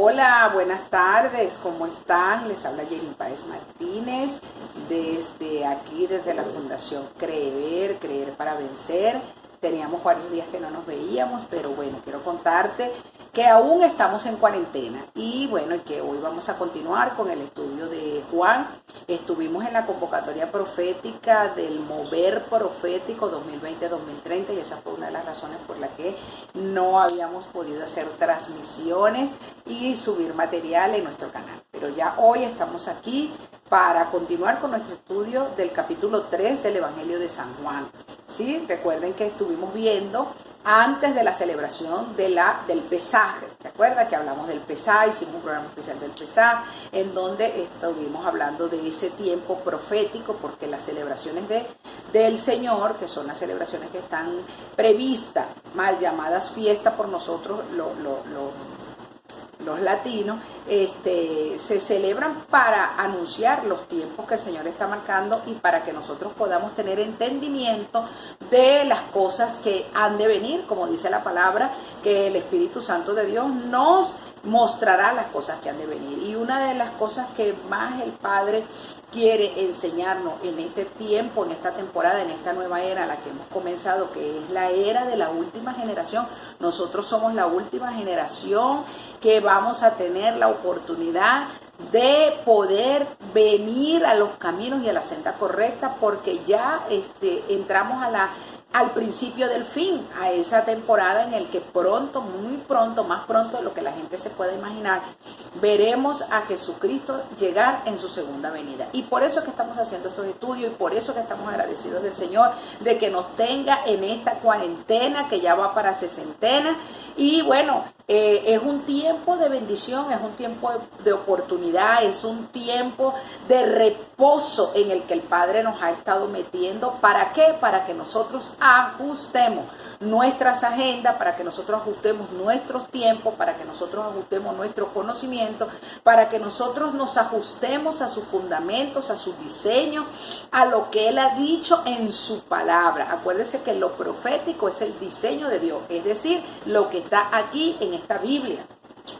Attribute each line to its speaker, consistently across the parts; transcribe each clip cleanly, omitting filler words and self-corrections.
Speaker 1: Hola, buenas tardes, ¿cómo están? Les habla Yerin Páez Martínez desde aquí, desde la Fundación Creer para Vencer. Teníamos varios días que no nos veíamos, pero bueno, quiero contarte que aún estamos en cuarentena y bueno, que hoy vamos a continuar con el estudio de Juan. Estuvimos en la convocatoria profética del Mover Profético 2020-2030 y esa fue una de las razones por las que no habíamos podido hacer transmisiones y subir material en nuestro canal. Pero ya hoy estamos aquí para continuar con nuestro estudio del capítulo 3 del Evangelio de San Juan. ¿Sí? Recuerden que estuvimos viendo antes de la celebración del Pesaj. ¿Se acuerdan que hablamos del Pesaj? Hicimos un programa especial del Pesaj, en donde estuvimos hablando de ese tiempo profético, porque las celebraciones del Señor, que son las celebraciones que están previstas, mal llamadas fiestas por nosotros, los latinos, se celebran para anunciar los tiempos que el Señor está marcando y para que nosotros podamos tener entendimiento de las cosas que han de venir, como dice la palabra, que el Espíritu Santo de Dios nos mostrará las cosas que han de venir. Y una de las cosas que más el Padre quiere enseñarnos en este tiempo, en esta temporada, en esta nueva era, la que hemos comenzado, que es la era de la última generación. Nosotros somos la última generación que vamos a tener la oportunidad de poder venir a los caminos y a la senda correcta, porque ya entramos al principio del fin, a esa temporada en el que pronto, muy pronto, más pronto de lo que la gente se puede imaginar, veremos a Jesucristo llegar en su segunda venida. Y por eso es que estamos haciendo estos estudios y por eso es que estamos agradecidos del Señor de que nos tenga en esta cuarentena que ya va para sesentena. Y bueno, es un tiempo de bendición, es un tiempo de oportunidad, es un tiempo de reposo en el que el Padre nos ha estado metiendo. ¿Para qué? Para que nosotros ajustemos nuestras agendas, para que nosotros ajustemos nuestros tiempos, para que nosotros ajustemos nuestros conocimientos, para que nosotros nos ajustemos a sus fundamentos, a su diseño, a lo que Él ha dicho en su palabra. Acuérdense que lo profético es el diseño de Dios, es decir, lo que está aquí en esta Biblia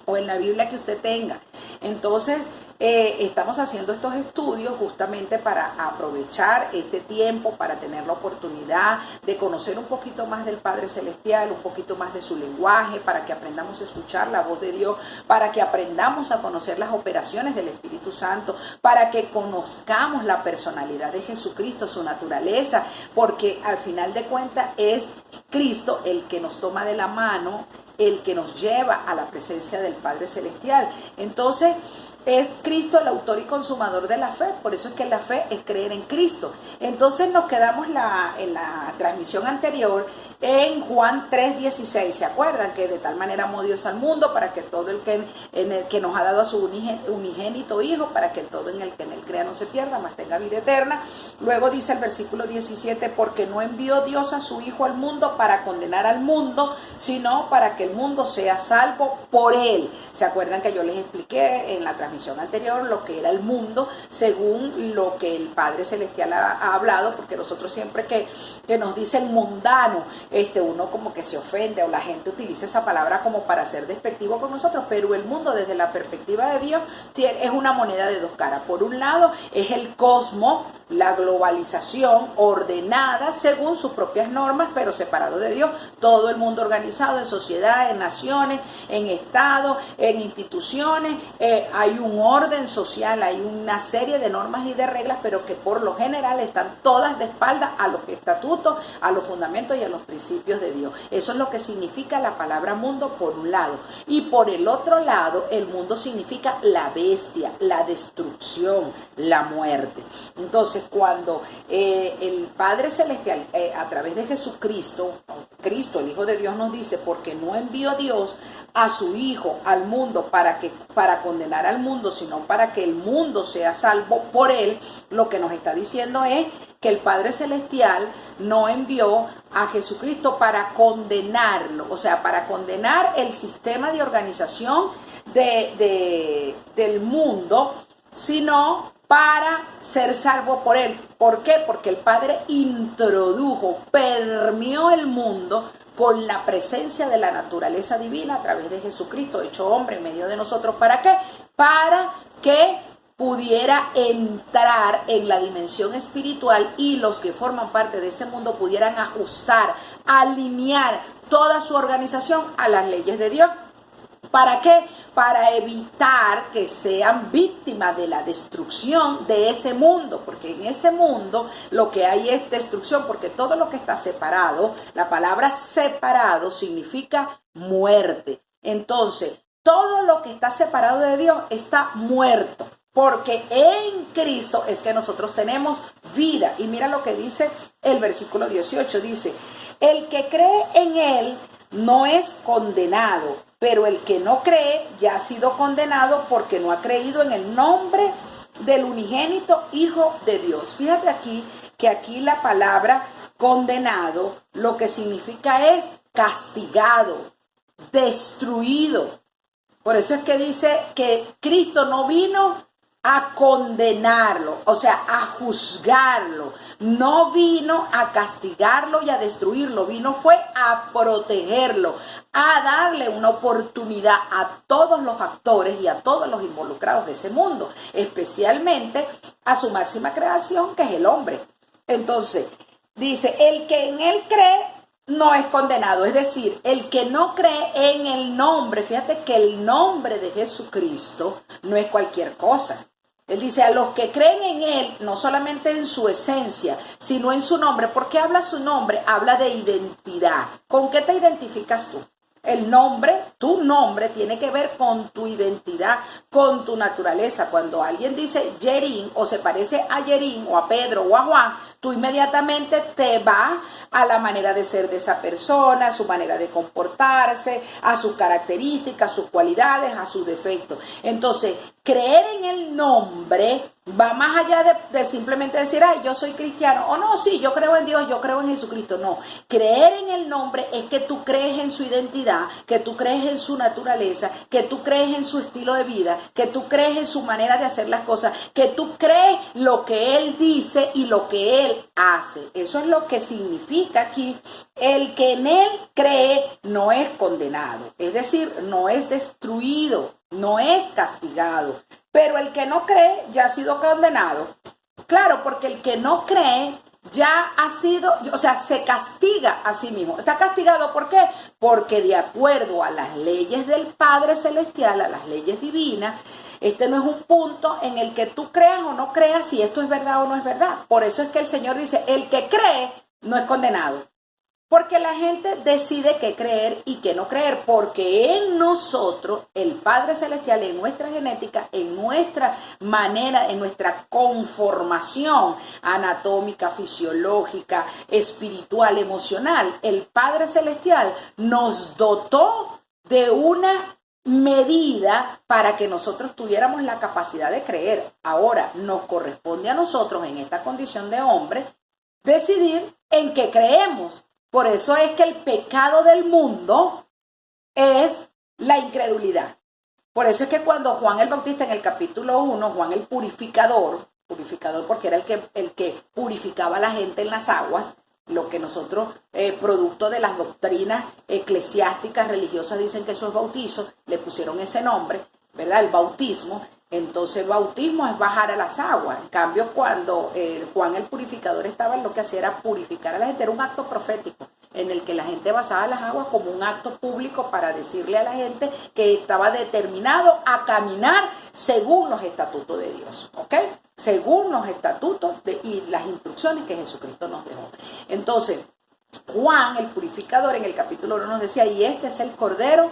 Speaker 1: o en la Biblia que usted tenga. Entonces, estamos haciendo estos estudios justamente para aprovechar este tiempo, para tener la oportunidad de conocer un poquito más del Padre Celestial, un poquito más de su lenguaje, para que aprendamos a escuchar la voz de Dios, para que aprendamos a conocer las operaciones del Espíritu Santo, para que conozcamos la personalidad de Jesucristo, su naturaleza, porque al final de cuentas es Cristo el que nos toma de la mano, el que nos lleva a la presencia del Padre Celestial. Entonces, es Cristo el autor y consumador de la fe, por eso es que la fe es creer en Cristo. Entonces nos quedamos en la transmisión anterior en Juan 3:16, ¿se acuerdan? Que de tal manera amó Dios al mundo para que todo el que nos ha dado a su unigénito Hijo, para que todo en el que en él crea no se pierda, mas tenga vida eterna. Luego dice el versículo 17, porque no envió Dios a su Hijo al mundo para condenar al mundo, sino para que el mundo sea salvo por él. ¿Se acuerdan que yo les expliqué en la transmisión anterior lo que era el mundo según lo que el Padre Celestial ha hablado? Porque nosotros siempre que nos dicen mundano, uno como que se ofende o la gente utiliza esa palabra como para ser despectivo con nosotros, pero el mundo desde la perspectiva de Dios es una moneda de dos caras. Por un lado es el cosmos, la globalización ordenada según sus propias normas, pero separado de Dios, todo el mundo organizado en sociedad, en naciones, en estados, en instituciones, hay un orden social, hay una serie de normas y de reglas, pero que por lo general están todas de espaldas a los estatutos, a los fundamentos y a los principios de Dios. Eso es lo que significa la palabra mundo por un lado. Y por el otro lado, el mundo significa la bestia, la destrucción, la muerte. Entonces, cuando el Padre Celestial, a través de Jesucristo, Cristo, el Hijo de Dios, nos dice, porque no envió Dios a su Hijo al mundo para condenar al mundo, sino para que el mundo sea salvo por él, lo que nos está diciendo es que el Padre Celestial no envió a Jesucristo para condenarlo, o sea, para condenar el sistema de organización del mundo, sino para ser salvo por él. ¿Por qué? Porque el Padre introdujo, permeó el mundo con la presencia de la naturaleza divina a través de Jesucristo, hecho hombre en medio de nosotros. ¿Para qué? Para que pudiera entrar en la dimensión espiritual y los que forman parte de ese mundo pudieran ajustar, alinear toda su organización a las leyes de Dios. ¿Para qué? Para evitar que sean víctimas de la destrucción de ese mundo, porque en ese mundo lo que hay es destrucción, porque todo lo que está separado, la palabra separado significa muerte. Entonces, todo lo que está separado de Dios está muerto, porque en Cristo es que nosotros tenemos vida. Y mira lo que dice el versículo 18, dice, el que cree en Él no es condenado, pero el que no cree ya ha sido condenado porque no ha creído en el nombre del unigénito Hijo de Dios. Fíjate aquí que aquí la palabra condenado lo que significa es castigado, destruido. Por eso es que dice que Cristo no vino a condenarlo, o sea, a juzgarlo. No vino a castigarlo y a destruirlo, vino fue a protegerlo, a darle una oportunidad a todos los actores y a todos los involucrados de ese mundo, especialmente a su máxima creación, que es el hombre. Entonces, dice, el que en él cree no es condenado, es decir, el que no cree en el nombre, fíjate que el nombre de Jesucristo no es cualquier cosa. Él dice, a los que creen en Él, no solamente en su esencia, sino en su nombre. ¿Por qué habla su nombre? Habla de identidad. ¿Con qué te identificas tú? El nombre, tu nombre, tiene que ver con tu identidad, con tu naturaleza. Cuando alguien dice Yerín o se parece a Yerín o a Pedro o a Juan, tú inmediatamente te vas a la manera de ser de esa persona, a su manera de comportarse, a sus características, a sus cualidades, a sus defectos. Entonces, creer en el nombre va más allá de simplemente decir, ay, yo soy cristiano, o no, sí, yo creo en Dios, yo creo en Jesucristo. No, creer en el nombre es que tú crees en su identidad, que tú crees en su naturaleza, que tú crees en su estilo de vida, que tú crees en su manera de hacer las cosas, que tú crees lo que Él dice y lo que Él hace. Eso es lo que significa aquí, el que en Él cree no es condenado, es decir, no es destruido, no es castigado. Pero el que no cree ya ha sido condenado. Claro, porque el que no cree ya ha sido, o sea, se castiga a sí mismo. ¿Está castigado por qué? Porque de acuerdo a las leyes del Padre Celestial, a las leyes divinas, este no es un punto en el que tú creas o no creas si esto es verdad o no es verdad. Por eso es que el Señor dice, el que cree no es condenado. Porque la gente decide qué creer y qué no creer, porque en nosotros, el Padre Celestial, en nuestra genética, en nuestra manera, en nuestra conformación anatómica, fisiológica, espiritual, emocional, el Padre Celestial nos dotó de una medida para que nosotros tuviéramos la capacidad de creer. Ahora, nos corresponde a nosotros, en esta condición de hombre, decidir en qué creemos. Por eso es que el pecado del mundo es la incredulidad. Por eso es que cuando Juan el Bautista en el capítulo 1, Juan el purificador porque era el que purificaba a la gente en las aguas, lo que nosotros, producto de las doctrinas eclesiásticas religiosas, dicen que eso es bautizo, le pusieron ese nombre, ¿verdad? El bautismo. Entonces el bautismo es bajar a las aguas. En cambio, cuando Juan el purificador estaba, lo que hacía era purificar a la gente. Era un acto profético en el que la gente basaba las aguas como un acto público para decirle a la gente que estaba determinado a caminar según los estatutos de Dios, ¿ok? Según los estatutos y las instrucciones que Jesucristo nos dejó. Entonces, Juan el purificador en el capítulo 1 nos decía, y este es el Cordero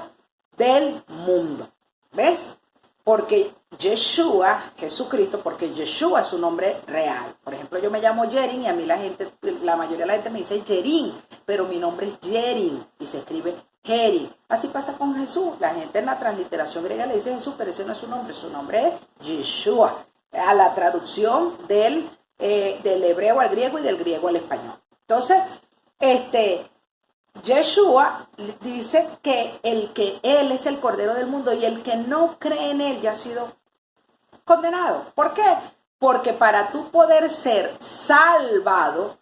Speaker 1: del mundo. ¿Ves? Porque Yeshua, Jesucristo, porque Yeshua es su nombre real. Por ejemplo, yo me llamo Yerin y a mí la mayoría de la gente me dice Yerin, pero mi nombre es Yerin y se escribe Jeri. Así pasa con Jesús. La gente en la transliteración griega le dice Jesús, pero ese no es su nombre es Yeshua. A la traducción del hebreo al griego y del griego al español. Entonces, Yeshua dice que Él es el Cordero del mundo y el que no cree en Él ya ha sido condenado. ¿Por qué? Porque para tú poder ser salvado,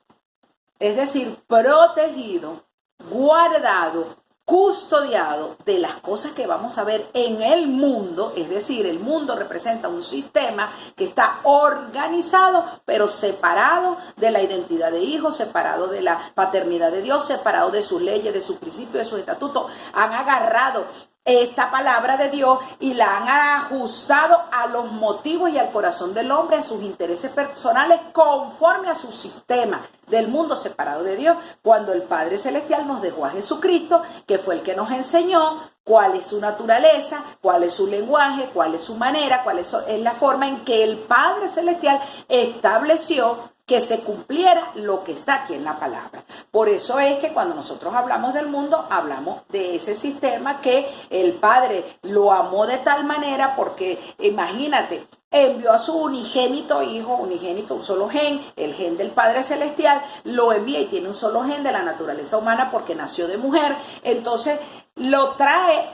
Speaker 1: es decir, protegido, guardado, custodiado de las cosas que vamos a ver en el mundo. Es decir, el mundo representa un sistema que está organizado, pero separado de la identidad de hijo, separado de la paternidad de Dios, separado de sus leyes, de sus principios, de sus estatutos. Han agarrado esta palabra de Dios y la han ajustado a los motivos y al corazón del hombre, a sus intereses personales, conforme a su sistema del mundo separado de Dios, cuando el Padre Celestial nos dejó a Jesucristo, que fue el que nos enseñó cuál es su naturaleza, cuál es su lenguaje, cuál es su manera, cuál es la forma en que el Padre Celestial estableció que se cumpliera lo que está aquí en la palabra. Por eso es que cuando nosotros hablamos del mundo, hablamos de ese sistema que el Padre lo amó de tal manera, porque imagínate, envió a su unigénito hijo, un solo gen, el gen del Padre Celestial, lo envía y tiene un solo gen de la naturaleza humana porque nació de mujer. Entonces lo trae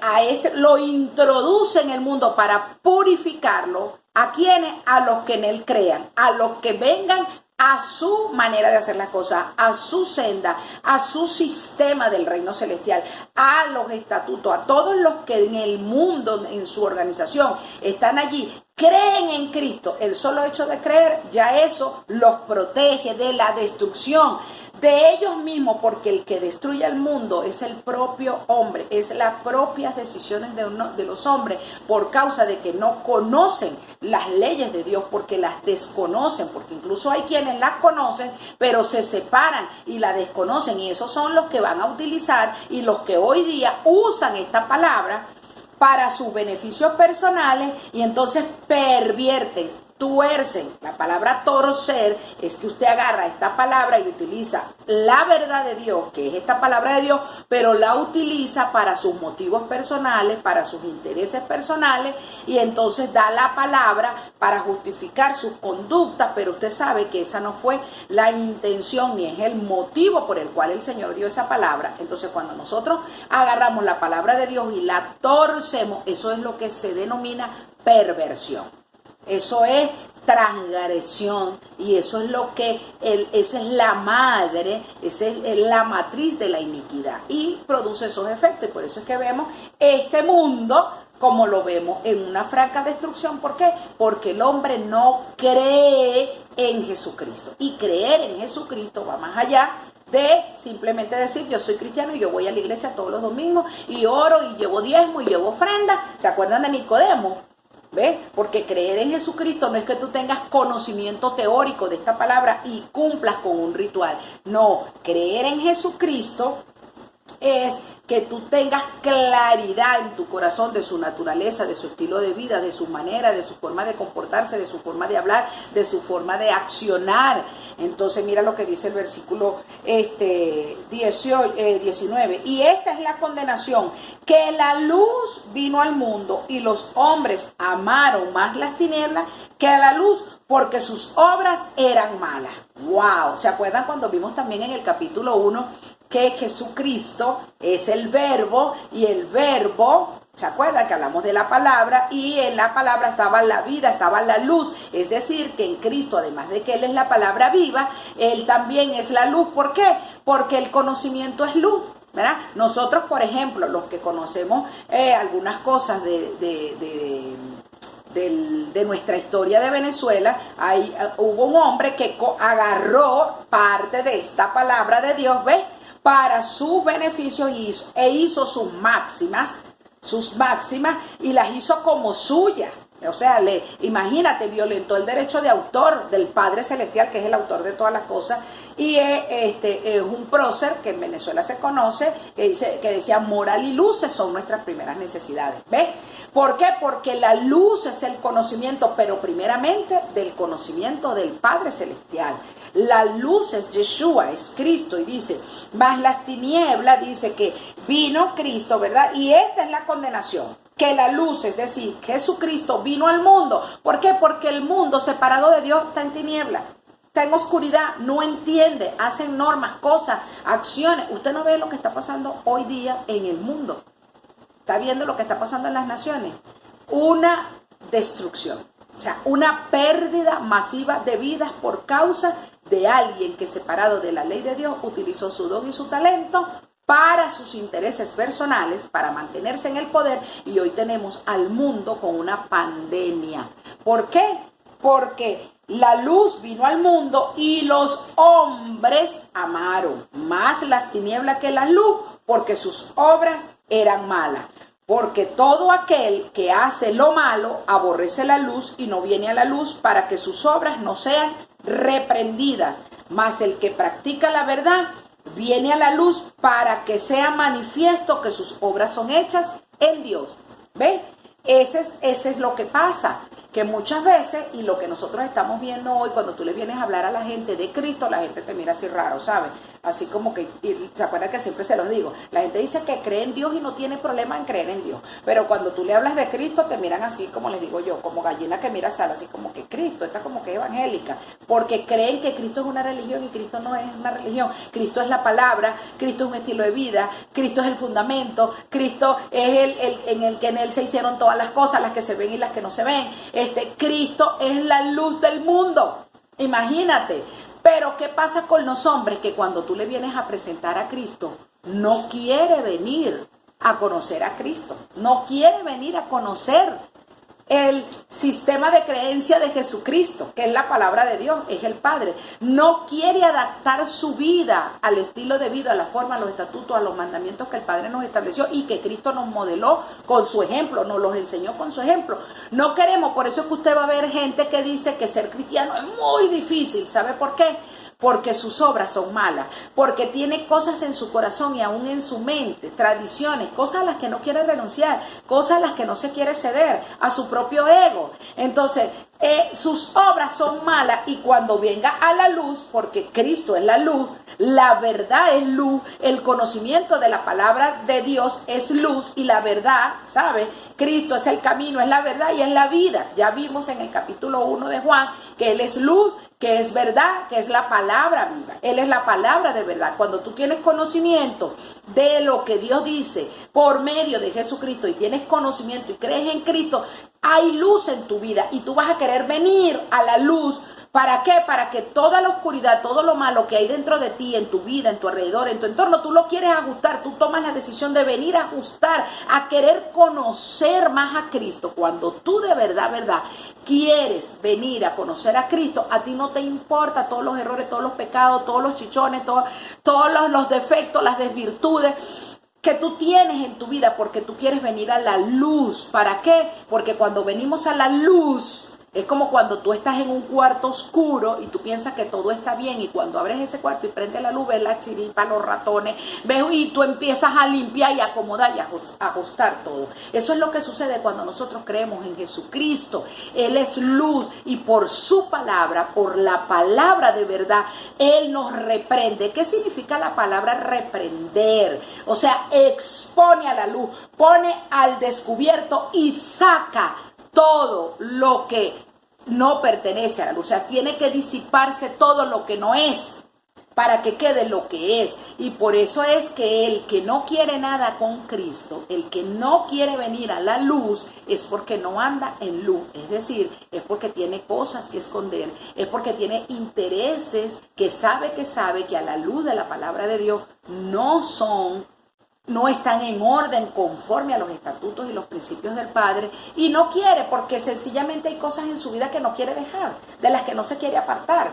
Speaker 1: lo introduce en el mundo para purificarlo. ¿A quiénes? A los que en él crean, a los que vengan a su manera de hacer las cosas, a su senda, a su sistema del reino celestial, a los estatutos, a todos los que en el mundo, en su organización, están allí, creen en Cristo. El solo hecho de creer, ya eso los protege de la destrucción de ellos mismos, porque el que destruye el mundo es el propio hombre, es las propias decisiones de los hombres, por causa de que no conocen las leyes de Dios, porque las desconocen, porque incluso hay quienes las conocen, pero se separan y la desconocen, y esos son los que van a utilizar y los que hoy día usan esta palabra para sus beneficios personales, y entonces pervierten, tuercen. La palabra torcer es que usted agarra esta palabra y utiliza la verdad de Dios, que es esta palabra de Dios, pero la utiliza para sus motivos personales, para sus intereses personales, y entonces da la palabra para justificar sus conductas, pero usted sabe que esa no fue la intención ni es el motivo por el cual el Señor dio esa palabra. Entonces, cuando nosotros agarramos la palabra de Dios y la torcemos, eso es lo que se denomina perversión. Eso es transgresión, y eso es lo que esa es la madre, esa es la matriz de la iniquidad, y produce esos efectos. Y por eso es que vemos este mundo como lo vemos, en una franca destrucción. ¿Por qué? Porque el hombre no cree en Jesucristo, y creer en Jesucristo va más allá de simplemente decir yo soy cristiano y yo voy a la iglesia todos los domingos y oro y llevo diezmo y llevo ofrenda. ¿Se acuerdan de Nicodemo? ¿Ves? Porque creer en Jesucristo no es que tú tengas conocimiento teórico de esta palabra y cumplas con un ritual. No, creer en Jesucristo es que tú tengas claridad en tu corazón de su naturaleza, de su estilo de vida, de su manera, de su forma de comportarse, de su forma de hablar, de su forma de accionar. Entonces mira lo que dice el versículo 19. Y esta es la condenación, que la luz vino al mundo y los hombres amaron más las tinieblas que a la luz, porque sus obras eran malas. ¡Wow! ¿Se acuerdan cuando vimos también en el capítulo 1 que Jesucristo es el verbo, y el verbo, ¿se acuerdan que hablamos de la palabra? Y en la palabra estaba la vida, estaba la luz. Es decir, que en Cristo, además de que Él es la palabra viva, Él también es la luz. ¿Por qué? Porque el conocimiento es luz, ¿verdad? Nosotros, por ejemplo, los que conocemos algunas cosas de nuestra historia de Venezuela, hubo un hombre que agarró parte de esta palabra de Dios, ¿ves?, para sus beneficios, hizo sus máximas, y las hizo como suyas. O sea, imagínate, violentó el derecho de autor del Padre Celestial, que es el autor de todas las cosas, y es un prócer que en Venezuela se conoce, que decía moral y luces son nuestras primeras necesidades. ¿Ves? ¿Por qué? Porque la luz es el conocimiento, pero primeramente del conocimiento del Padre Celestial. La luz es Yeshua, es Cristo, y dice, más las tinieblas, dice que vino Cristo, ¿verdad? Y esta es la condenación, que la luz, es decir, Jesucristo vino al mundo. ¿Por qué? Porque el mundo separado de Dios está en tinieblas, está en oscuridad, no entiende, hacen normas, cosas, acciones. Usted no ve lo que está pasando hoy día en el mundo. Está viendo lo que está pasando en las naciones. Una destrucción, o sea, una pérdida masiva de vidas por causa de alguien que, separado de la ley de Dios, utilizó su don y su talento para sus intereses personales, para mantenerse en el poder, y hoy tenemos al mundo con una pandemia. ¿Por qué? Porque la luz vino al mundo y los hombres amaron más las tinieblas que la luz, porque sus obras eran malas. Porque todo aquel que hace lo malo aborrece la luz y no viene a la luz para que sus obras no sean reprendidas. Mas el que practica la verdad viene a la luz para que sea manifiesto que sus obras son hechas en Dios. ¿Ve? Ese es lo que pasa, que muchas veces, y lo que nosotros estamos viendo hoy, cuando tú le vienes a hablar a la gente de Cristo, la gente te mira así raro, ¿sabes? Así como que, ¿se acuerdan que siempre se los digo? La gente dice que cree en Dios y no tiene problema en creer en Dios, pero cuando tú le hablas de Cristo, te miran así, como les digo yo, como gallina que mira sal, así como que Cristo, está como que evangélica, porque creen que Cristo es una religión y Cristo no es una religión. Cristo es la palabra, Cristo es un estilo de vida, Cristo es el fundamento, Cristo es en él se hicieron todas las cosas, las que se ven y las que no se ven. Cristo es la luz del mundo. Imagínate. Pero ¿qué pasa con los hombres? Que cuando tú le vienes a presentar a Cristo, no quiere venir a conocer a Cristo. No quiere venir a conocer el sistema de creencia de Jesucristo, que es la palabra de Dios, es el Padre. No quiere adaptar su vida al estilo de vida, a la forma, a los estatutos, a los mandamientos que el Padre nos estableció y que Cristo nos modeló con su ejemplo, nos los enseñó con su ejemplo. No queremos, por eso es que usted va a ver gente que dice que ser cristiano es muy difícil. ¿Sabe por qué? Porque sus obras son malas, porque tiene cosas en su corazón y aún en su mente, tradiciones, cosas a las que no quiere renunciar, cosas a las que no se quiere ceder, a su propio ego. Entonces, sus obras son malas, y cuando venga a la luz, porque Cristo es la luz, la verdad es luz, el conocimiento de la palabra de Dios es luz, y la verdad, ¿sabe? Cristo es el camino, es la verdad y es la vida. Ya vimos en el capítulo 1 de Juan que Él es luz, que es verdad, que es la palabra viva. Él es la palabra de verdad. Cuando tú tienes conocimiento de lo que Dios dice por medio de Jesucristo y tienes conocimiento y crees en Cristo, hay luz en tu vida y tú vas a querer venir a la luz. ¿Para qué? Para que toda la oscuridad, todo lo malo que hay dentro de ti, en tu vida, en tu alrededor, en tu entorno, tú lo quieres ajustar. Tú tomas la decisión de venir a ajustar, a querer conocer más a Cristo. Cuando tú de verdad, quieres venir a conocer a Cristo, a ti no te importa todos los errores, todos los pecados, todos los chichones, todos los defectos, las desvirtudes que tú tienes en tu vida, porque tú quieres venir a la luz. ¿Para qué? Porque cuando venimos a la luz, es como cuando tú estás en un cuarto oscuro y tú piensas que todo está bien, y cuando abres ese cuarto y prendes la luz, ves la chiripa, los ratones, ves, y tú empiezas a limpiar y acomodar y ajustar todo. Eso es lo que sucede cuando nosotros creemos en Jesucristo. Él es luz, y por su palabra, por la palabra de verdad, Él nos reprende. ¿Qué significa la palabra reprender? O sea, expone a la luz, pone al descubierto y saca todo lo que no pertenece a la luz. O sea, tiene que disiparse todo lo que no es para que quede lo que es. Y por eso es que el que no quiere nada con Cristo, el que no quiere venir a la luz, es porque no anda en luz. Es decir, es porque tiene cosas que esconder, es porque tiene intereses que sabe que a la luz de la palabra de Dios no están en orden conforme a los estatutos y los principios del Padre, y no quiere, porque sencillamente hay cosas en su vida que no quiere dejar, de las que no se quiere apartar.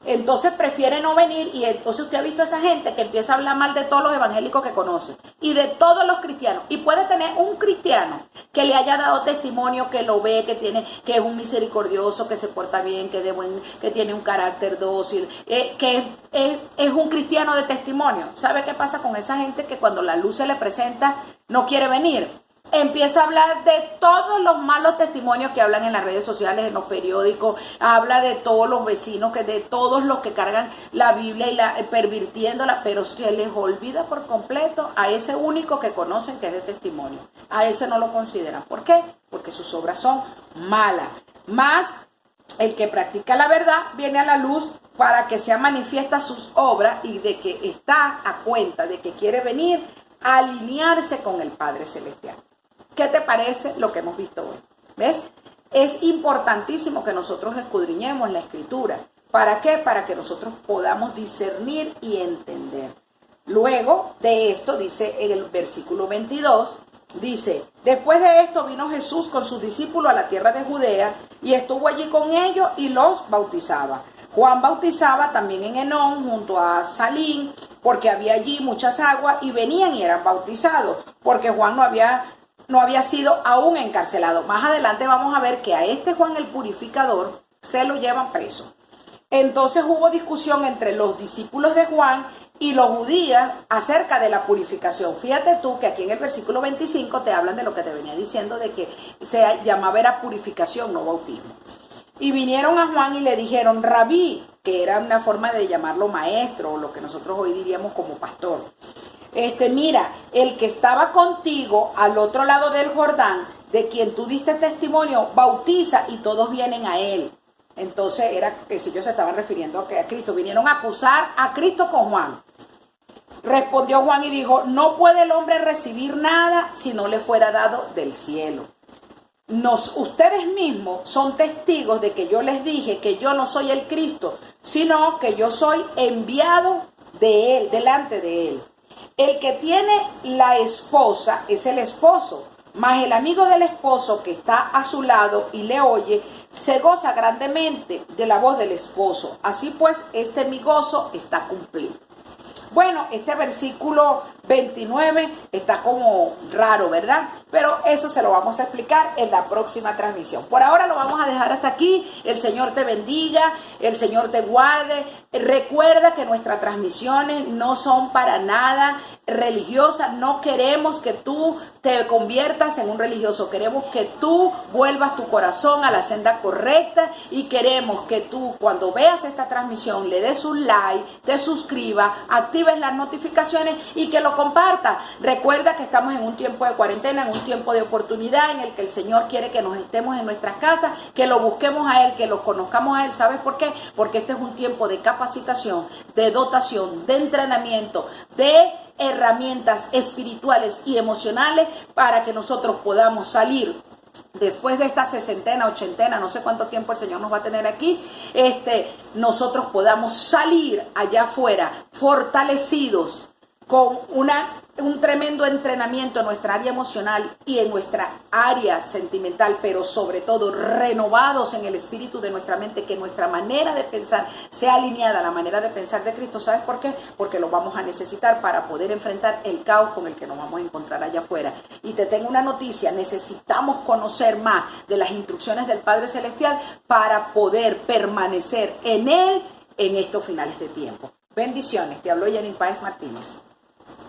Speaker 1: Entonces prefiere no venir, y entonces usted ha visto a esa gente que empieza a hablar mal de todos los evangélicos que conoce y de todos los cristianos, y puede tener un cristiano que le haya dado testimonio, que lo ve, que es un misericordioso, que se porta bien, que tiene un carácter dócil, que es un cristiano de testimonio. ¿Sabe qué pasa con esa gente? Que cuando la luz se le presenta no quiere venir. Empieza a hablar de todos los malos testimonios que hablan en las redes sociales, en los periódicos, habla de todos los vecinos, de todos los que cargan la Biblia y pervirtiéndola, pero se les olvida por completo a ese único que conocen que es de testimonio. A ese no lo consideran. ¿Por qué? Porque sus obras son malas. Más el que practica la verdad viene a la luz para que sea manifiesta sus obras, y de que está a cuenta de que quiere venir a alinearse con el Padre Celestial. ¿Qué te parece lo que hemos visto hoy? ¿Ves? Es importantísimo que nosotros escudriñemos la Escritura. ¿Para qué? Para que nosotros podamos discernir y entender. Luego de esto, dice en el versículo 22, dice, después de esto vino Jesús con sus discípulos a la tierra de Judea y estuvo allí con ellos y los bautizaba. Juan bautizaba también en Enón junto a Salín, porque había allí muchas aguas y venían y eran bautizados, porque Juan no había sido aún encarcelado. Más adelante vamos a ver que a este Juan el Purificador se lo llevan preso. Entonces hubo discusión entre los discípulos de Juan y los judíos acerca de la purificación. Fíjate tú que aquí en el versículo 25 te hablan de lo que te venía diciendo, de que se llamaba era purificación, no bautismo. Y vinieron a Juan y le dijeron, Rabí, que era una forma de llamarlo maestro, o lo que nosotros hoy diríamos como pastor. Mira, el que estaba contigo al otro lado del Jordán, de quien tú diste testimonio, bautiza y todos vienen a él. Entonces era que si ellos se estaban refiriendo a Cristo, vinieron a acusar a Cristo con Juan. Respondió Juan y dijo, no puede el hombre recibir nada si no le fuera dado del cielo. Ustedes mismos son testigos de que yo les dije que yo no soy el Cristo, sino que yo soy enviado de él, delante de él. El que tiene la esposa es el esposo, mas el amigo del esposo que está a su lado y le oye, se goza grandemente de la voz del esposo. Así pues, mi gozo está cumplido. Bueno, este versículo 29 está como raro, ¿verdad? Pero eso se lo vamos a explicar en la próxima transmisión. Por ahora lo vamos a dejar hasta aquí. El Señor te bendiga, el Señor te guarde. Recuerda que nuestras transmisiones no son para nada religiosas. No queremos que tú te conviertas en un religioso. Queremos que tú vuelvas tu corazón a la senda correcta y queremos que tú, cuando veas esta transmisión, le des un like, te suscribas, actives las notificaciones y que lo compartas. Recuerda que estamos en un tiempo de cuarentena, en un tiempo de oportunidad en el que el Señor quiere que nos estemos en nuestras casas, que lo busquemos a Él, que lo conozcamos a Él. ¿Sabes por qué? Porque este es un tiempo de capacitación, de dotación, de entrenamiento, de herramientas espirituales y emocionales para que nosotros podamos salir después de esta sesentena, ochentena, no sé cuánto tiempo el Señor nos va a tener aquí, nosotros podamos salir allá afuera fortalecidos con un tremendo entrenamiento en nuestra área emocional y en nuestra área sentimental, pero sobre todo renovados en el espíritu de nuestra mente, que nuestra manera de pensar sea alineada a la manera de pensar de Cristo. ¿Sabes por qué? Porque lo vamos a necesitar para poder enfrentar el caos con el que nos vamos a encontrar allá afuera. Y te tengo una noticia, necesitamos conocer más de las instrucciones del Padre Celestial para poder permanecer en Él en estos finales de tiempo. Bendiciones, te habló Janine Páez Martínez.